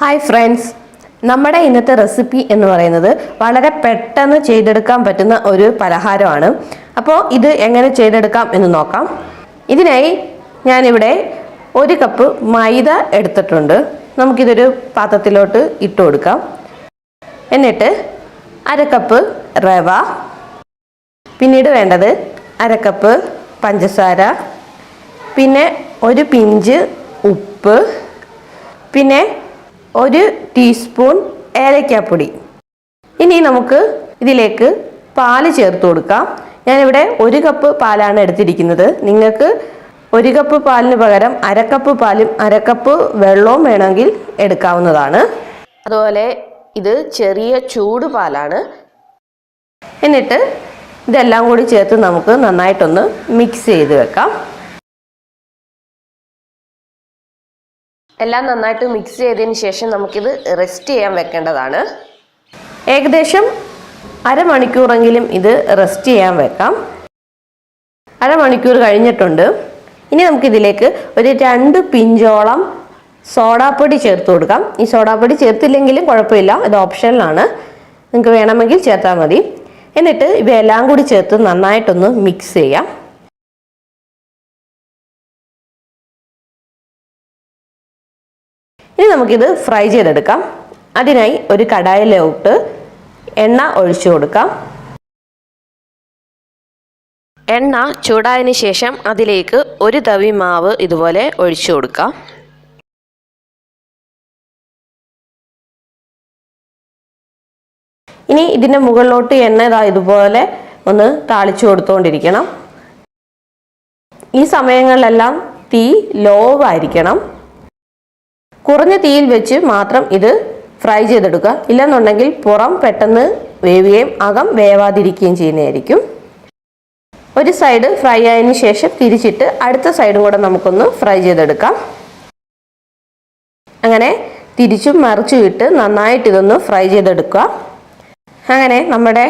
Hi friends, നമ്മുടെ ഇന്നത്തെ recipe എന്ന് പറയുന്നത് വളരെ പെട്ടെന്ന് ചെയ്തെടുക്കാൻ പറ്റുന്ന ഒരു പലഹാരമാണ്. അപ്പോൾ ഇത് എങ്ങനെ ചെയ്തെടുക്കാം എന്ന് നോക്കാം. ഇതിനായി ഞാനിവിടെ 1 കപ്പ് മൈദ എടുത്തിട്ടുണ്ട്. നമുക്കിതൊരു പാത്രത്തിലോട്ട് ഇട്ട് കൊടുക്കാം. എന്നിട്ട് 1/2 കപ്പ് റവ, പിന്നീട് വേണ്ടത് 1/2 കപ്പ് പഞ്ചസാര, പിന്നെ 1 പിഞ്ച് ഉപ്പ്, പിന്നെ 1 ടീസ്പൂൺ ഏലക്കാപ്പൊടി. ഇനി നമുക്ക് ഇതിലേക്ക് പാല് ചേർത്ത് കൊടുക്കാം. ഞാനിവിടെ 1 കപ്പ് പാലാണ് എടുത്തിരിക്കുന്നത്. നിങ്ങൾക്ക് 1 കപ്പ് പാലിന് പകരം 1/2 കപ്പ് പാലും 1/2 കപ്പ് വെള്ളവും വേണമെങ്കിൽ എടുക്കാവുന്നതാണ്. അതുപോലെ ഇത് ചെറിയ ചൂട് പാലാണ്. എന്നിട്ട് ഇതെല്ലാം കൂടി ചേർത്ത് നമുക്ക് നന്നായിട്ടൊന്ന് മിക്സ് ചെയ്ത് വെക്കാം. എല്ലാം നന്നായിട്ട് മിക്സ് ചെയ്തതിന് ശേഷം നമുക്കിത് റെസ്റ്റ് ചെയ്യാൻ വെക്കേണ്ടതാണ്. ഏകദേശം അരമണിക്കൂറെങ്കിലും ഇത് റെസ്റ്റ് ചെയ്യാൻ വെക്കാം. അരമണിക്കൂർ കഴിഞ്ഞിട്ടുണ്ട്. ഇനി നമുക്കിതിലേക്ക് ഒരു 2 പിഞ്ചോളം സോഡാപ്പൊടി ചേർത്ത് കൊടുക്കാം. ഈ സോഡാപ്പൊടി ചേർത്തില്ലെങ്കിലും കുഴപ്പമില്ല, ഇത് ഓപ്ഷനിലാണ്, നിങ്ങൾക്ക് വേണമെങ്കിൽ ചേർത്താൽ മതി. എന്നിട്ട് ഇവയെല്ലാം കൂടി ചേർത്ത് നന്നായിട്ടൊന്ന് മിക്സ് ചെയ്യാം. ഇനി നമുക്കിത് ഫ്രൈ ചെയ്തെടുക്കാം. അതിനായി ഒരു കടായിലോട്ട് എണ്ണ ഒഴിച്ചു കൊടുക്കാം. എണ്ണ ചൂടായതിനു ശേഷം അതിലേക്ക് 1 തവി മാവ് ഇതുപോലെ ഒഴിച്ചു കൊടുക്കാം. ഇനി ഇതിൻ്റെ മുകളിലോട്ട് എണ്ണ ഇതുപോലെ ഒന്ന് താളിച്ചു കൊടുത്തുകൊണ്ടിരിക്കണം. ഈ സമയങ്ങളിലെല്ലാം തീ ലോ ആയിരിക്കണം. കുറഞ്ഞ തീയിൽ വെച്ച് മാത്രം ഇത് ഫ്രൈ ചെയ്തെടുക്കുക. ഇല്ലെന്നുണ്ടെങ്കിൽ പുറം പെട്ടെന്ന് വേവുകയും അകം വേവാതിരിക്കുകയും ചെയ്യുന്നതായിരിക്കും. ഒരു സൈഡ് ഫ്രൈ ആയതിനു ശേഷം തിരിച്ചിട്ട് അടുത്ത സൈഡും കൂടെ നമുക്കൊന്ന് ഫ്രൈ ചെയ്തെടുക്കാം. അങ്ങനെ തിരിച്ചും മറിച്ചും ഇട്ട് നന്നായിട്ട് ഇതൊന്ന് ഫ്രൈ ചെയ്തെടുക്കുക. അങ്ങനെ നമ്മുടെ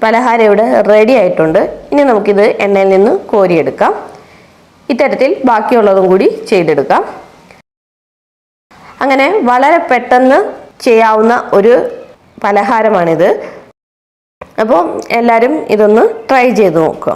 പലഹാരം ഇവിടെ റെഡി ആയിട്ടുണ്ട്. ഇനി നമുക്കിത് എണ്ണയിൽ നിന്ന് കോരിയെടുക്കാം. ഇത്തരത്തിൽ ബാക്കിയുള്ളതും കൂടി ചെയ്തെടുക്കാം. അങ്ങനെ വളരെ പെട്ടെന്ന് ചെയ്യാവുന്ന ഒരു പലഹാരമാണിത്. അപ്പോൾ എല്ലാവരും ഇതൊന്ന് ട്രൈ ചെയ്ത് നോക്കുക.